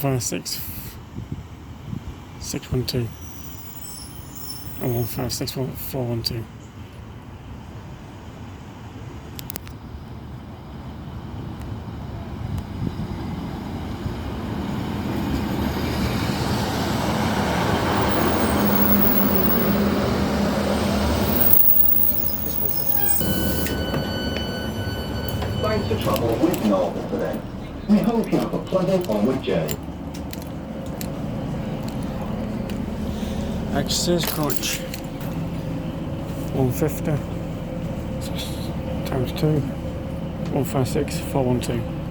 156612 or 156412. Thanks for travelling with Northern today. We hope you have a pleasant onward journey. Stagecoach 150 times 2 156412.